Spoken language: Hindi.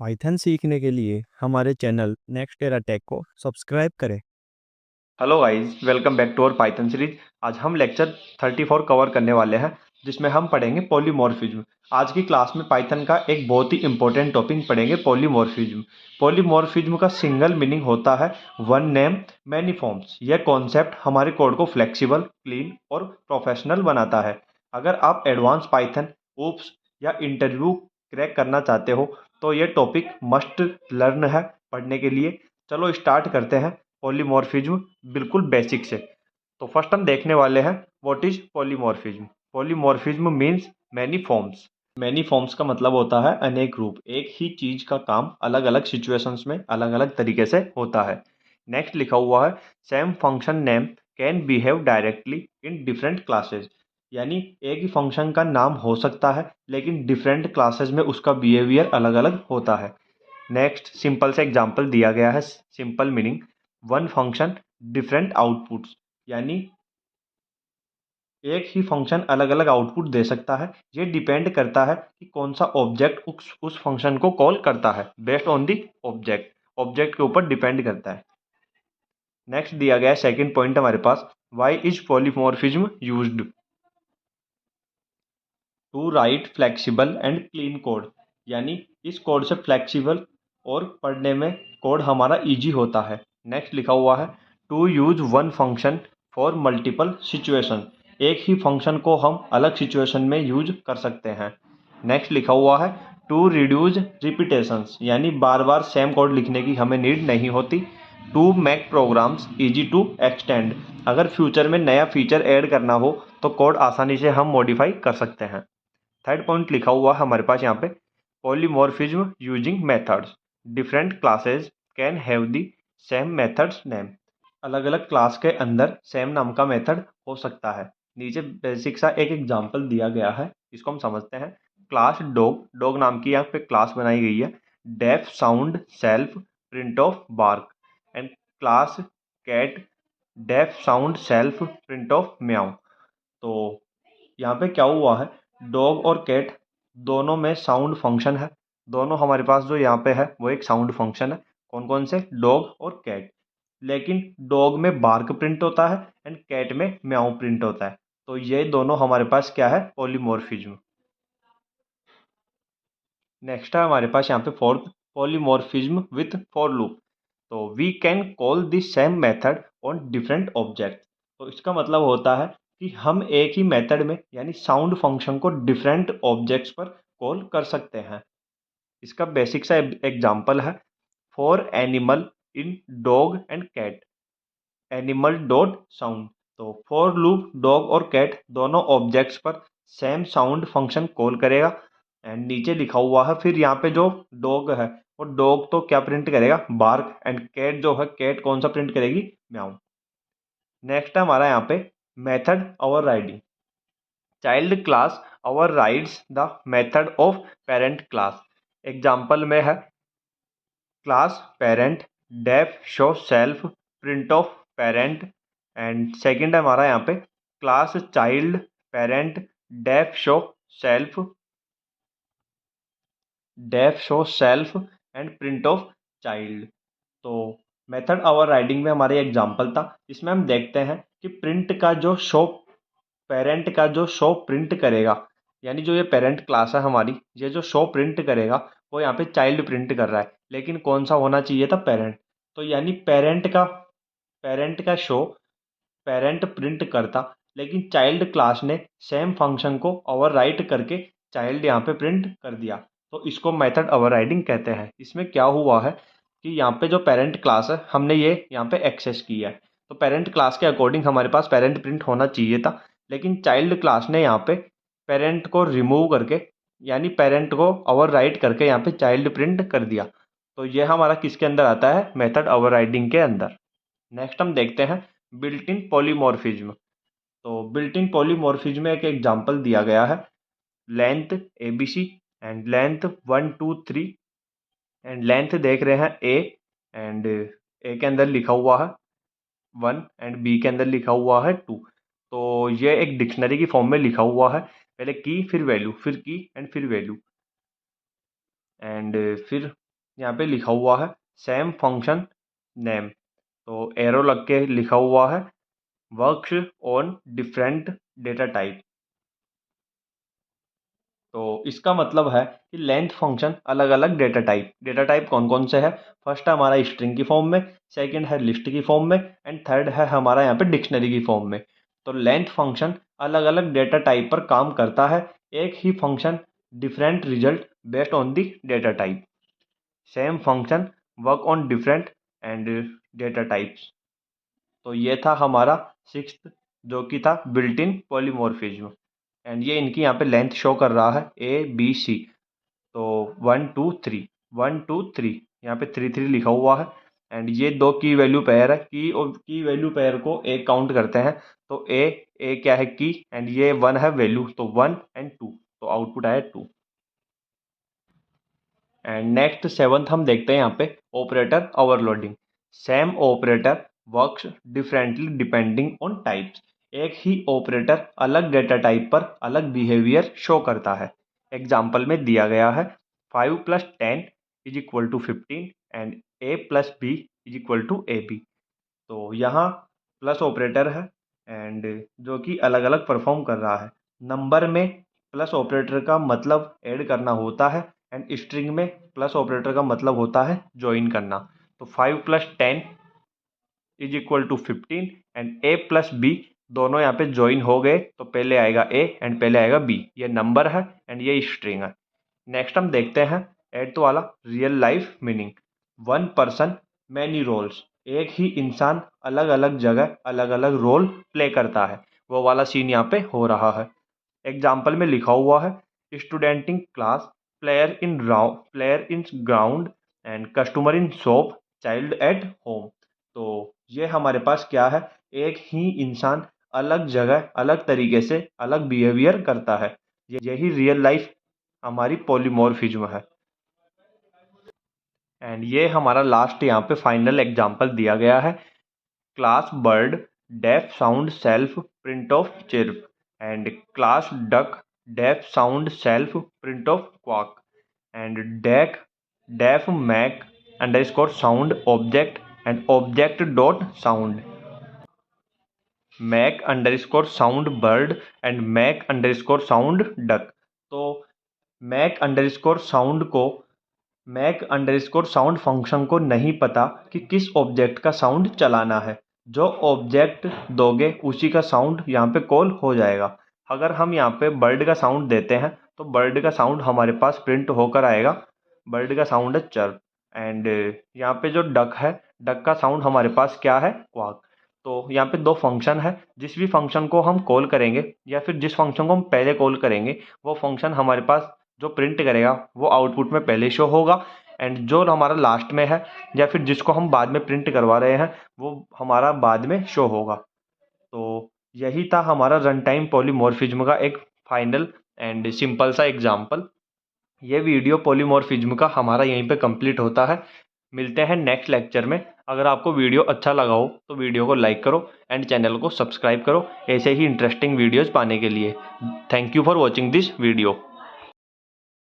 पाइथन सीखने के लिए हमारे चैनल नेक्स्ट एरा टेक को सब्सक्राइब करें। Hello guys, welcome back to our Python series. आज हम लेक्चर 34 कवर करने वाले हैं, जिसमें हम पढ़ेंगे पॉलीमॉर्फिज्म। आज की क्लास में पाइथन का एक बहुत ही इंपॉर्टेंट टॉपिक पढ़ेंगे, पॉलीमॉर्फिज्म। पॉलीमॉर्फिज्म का सिंगल मीनिंग होता है वन नेम मैनी फॉर्म्स। यह कॉन्सेप्ट हमारे कोड को फ्लेक्सिबल, क्लीन और प्रोफेशनल बनाता है। अगर आप एडवांस पाइथन, ओप्स या इंटरव्यू क्रैक करना चाहते हो तो यह टॉपिक मस्ट लर्न है पढ़ने के लिए। चलो स्टार्ट करते हैं पॉलीमॉर्फिज्म बिल्कुल बेसिक से। तो फर्स्ट हम देखने वाले हैं what is polymorphism. Polymorphism means many forms. Many forms का मतलब होता है अनेक रूप। एक ही चीज का काम अलग अलग सिचुएशंस में अलग अलग तरीके से होता है। नेक्स्ट लिखा हुआ है same function name can behave directly in different classes. यानी एक ही फंक्शन का नाम हो सकता है लेकिन डिफरेंट क्लासेस में उसका बिहेवियर अलग अलग होता है। नेक्स्ट सिंपल से एग्जांपल दिया गया है। Simple meaning one function different outputs. यानी एक ही फंक्शन अलग अलग आउटपुट दे सकता है। ये डिपेंड करता है कि कौन सा ऑब्जेक्ट उस फंक्शन को कॉल करता है। Based on the object, object के ऊपर डिपेंड करता है। नेक्स्ट दिया गया है सेकंड पॉइंट हमारे पास, why is polymorphism used to write flexible and clean code. यानी इस कोड से फ्लेक्सिबल और पढ़ने में कोड हमारा इजी होता है। नेक्स्ट लिखा हुआ है to use one function for multiple situation. एक ही फंक्शन को हम अलग सिचुएशन में यूज कर सकते हैं। नेक्स्ट लिखा हुआ है टू रिड्यूज रिपीटेशंस। यानी बार बार सेम कोड लिखने की हमें नीड नहीं होती। To make programs easy to extend. अगर फ्यूचर में नया फीचर ऐड करना हो तो कोड आसानी से हम मॉडिफाई कर सकते हैं। थर्ड पॉइंट लिखा हुआ है हमारे पास यहाँ पे polymorphism using methods. Different classes can have the same methods name. अलग अलग क्लास के अंदर सेम नाम का मेथड हो सकता है। नीचे बेसिक सा एक एग्जांपल दिया गया है, इसको हम समझते हैं। क्लास डॉग, डॉग नाम की यहाँ पे क्लास बनाई गई है। Def sound self print of bark. And class cat def sound self print of meow. तो यहाँ पे क्या हुआ है, डॉग और कैट दोनों में साउंड फंक्शन है। दोनों हमारे पास जो यहाँ पे है वो एक साउंड फंक्शन है। कौन कौन से, डॉग और कैट। लेकिन डॉग में बार्क प्रिंट होता है एंड कैट में म्याऊ प्रिंट होता है। तो ये दोनों हमारे पास क्या है, पॉलीमॉर्फिज्म। नेक्स्ट है हमारे पास यहाँ पे fourth, polymorphism with for loop. तो we can call this same method on different object. तो इसका मतलब होता है कि हम एक ही मेथड में यानी साउंड फंक्शन को डिफरेंट ऑब्जेक्ट्स पर कॉल कर सकते हैं। इसका बेसिक सा एग्जांपल है for animal in dog and cat animal dot sound. तो फॉर लूप डॉग और कैट दोनों ऑब्जेक्ट्स पर सेम साउंड फंक्शन कॉल करेगा। एंड नीचे लिखा हुआ है फिर यहाँ पे जो डॉग है वो डॉग तो क्या प्रिंट करेगा, बार्क। एंड कैट जो है, कैट कौन सा प्रिंट करेगी, म्याऊ। नेक्स्ट है हमारा यहाँ पे method overriding. Child class overrides the method of parent class. Example में है class parent def show self print of parent. And second है हमारा यहाँ पे class child parent def show self and print of child. तो मेथड ओवरराइडिंग में हमारे एग्जांपल था। इसमें हम देखते हैं कि प्रिंट का जो शो, पेरेंट का जो शो प्रिंट करेगा, यानी जो ये पेरेंट क्लास है हमारी, ये जो शो प्रिंट करेगा वो यहाँ पे चाइल्ड प्रिंट कर रहा है। लेकिन कौन सा होना चाहिए था, पेरेंट। तो यानी पेरेंट का शो पेरेंट प्रिंट करता, लेकिन चाइल्ड क्लास ने सेम फंक्शन को ओवरराइट करके चाइल्ड यहाँ पे प्रिंट कर दिया। तो इसको मेथड ओवरराइडिंग कहते हैं। इसमें क्या हुआ है कि यहाँ पे जो पेरेंट क्लास है हमने ये यहाँ पे एक्सेस किया है। तो पेरेंट क्लास के अकॉर्डिंग हमारे पास पेरेंट प्रिंट होना चाहिए था, लेकिन चाइल्ड क्लास ने यहाँ पे पेरेंट को रिमूव करके यानी पेरेंट को ओवरराइट करके यहाँ पे चाइल्ड प्रिंट कर दिया। तो ये हमारा किसके अंदर आता है, मेथड ओवरराइडिंग के अंदर। नेक्स्ट हम देखते हैं बिल्ट इन पॉलीमॉर्फिज्म। तो बिल्ट इन पॉलीमॉर्फिज्म में एक एग्जांपल दिया गया है length ABC and length 1 2 3। And length देख रहे हैं ए, एंड ए के अंदर लिखा हुआ है 1 एंड बी के अंदर लिखा हुआ है 2। तो ये एक डिक्शनरी की फॉर्म में लिखा हुआ है, पहले की फिर वैल्यू, फिर की एंड फिर वैल्यू। एंड फिर यहाँ पे लिखा हुआ है सेम फंक्शन नेम, तो एरो लग के लिखा हुआ है works on different data type. तो इसका मतलब है कि लेंथ फंक्शन अलग अलग डेटा टाइप कौन कौन से है। फर्स्ट है हमारा स्ट्रिंग की फॉर्म में, सेकंड है लिस्ट की फॉर्म में, एंड थर्ड है हमारा यहाँ पे डिक्शनरी की फॉर्म में। तो लेंथ फंक्शन अलग अलग डेटा टाइप पर काम करता है, एक ही function different result based on the data type. Same function work on different and data types. तो ये था हमारा सिक्स्थ, जो कि था बिल्ट इन पॉलीमॉर्फिज्म। एंड ये इनकी यहाँ पे लेंथ शो कर रहा है ABC। तो 1 2 3, 1 2 3, यहाँ पे 3 3 लिखा हुआ है। एंड ये दो की वैल्यू पेयर है, की और की वैल्यू पेयर को एक काउंट करते हैं। तो ए क्या है की, एंड ये 1 है वैल्यू, तो 1 एंड 2, तो आउटपुट आया 2। एंड नेक्स्ट सेवंथ हम देखते हैं यहाँ पे operator overloading. Same operator works differently depending on types. एक ही ऑपरेटर अलग डेटा टाइप पर अलग बिहेवियर शो करता है। एग्जाम्पल में दिया गया है 5 + 10 = 15 एंड A + B = AB। तो यहाँ प्लस ऑपरेटर है एंड जो कि अलग अलग परफॉर्म कर रहा है। नंबर में प्लस ऑपरेटर का मतलब ऐड करना होता है, एंड स्ट्रिंग में प्लस ऑपरेटर का मतलब होता है ज्वाइन करना। तो 5 + 10 = 15 एंड A + B दोनों यहाँ पे ज्वाइन हो गए, तो पहले आएगा A एंड पहले आएगा B। ये नंबर है एंड ये स्ट्रिंग है। नेक्स्ट हम देखते हैं एट वाला real life meaning. 1 person many roles. एक ही इंसान अलग अलग जगह अलग अलग रोल प्ले करता है, वो वाला सीन यहाँ पे हो रहा है। एग्जाम्पल में लिखा हुआ है student in class, player in ground and customer in shop, child at home. तो ये हमारे पास क्या है, एक ही इंसान अलग जगह अलग तरीके से अलग बिहेवियर करता है। यही रियल लाइफ हमारी पॉलीमॉर्फिज्म है। एंड ये हमारा लास्ट यहाँ पे फाइनल एग्जाम्पल दिया गया है class bird def sound self print of chirp and class duck def sound self print of quack and deck def make underscore sound object and object dot sound, make underscore sound bird and make underscore sound duck. तो मैक अंडरस्कोर साउंड को मैक अंडरस्कोर साउंड फंक्शन को नहीं पता कि किस ऑब्जेक्ट का साउंड चलाना है। जो ऑब्जेक्ट दोगे उसी का साउंड यहाँ पे कॉल हो जाएगा। अगर हम यहाँ पे बर्ड का साउंड देते हैं तो बर्ड का साउंड हमारे पास प्रिंट होकर आएगा। बर्ड का साउंड है चर्प। एंड यहाँ पे जो डक है, डक का साउंड हमारे पास क्या है, क्वाक। तो यहाँ पे दो फंक्शन है, जिस भी फंक्शन को हम कॉल करेंगे या फिर जिस फंक्शन को हम पहले कॉल करेंगे वो फंक्शन हमारे पास जो प्रिंट करेगा वो आउटपुट में पहले शो होगा, एंड जो हमारा लास्ट में है या फिर जिसको हम बाद में प्रिंट करवा रहे हैं वो हमारा बाद में शो होगा। तो यही था हमारा रन टाइम पॉलीमॉर्फिज्म का एक फाइनल एंड सिंपल सा एग्जाम्पल। ये वीडियो पॉलीमॉर्फिज्म का हमारा यहीं पे कंप्लीट होता है। मिलते हैं नेक्स्ट लेक्चर में। अगर आपको वीडियो अच्छा लगा हो तो वीडियो को लाइक करो एंड चैनल को सब्सक्राइब करो ऐसे ही इंटरेस्टिंग वीडियोज़ पाने के लिए। Thank you for watching this video.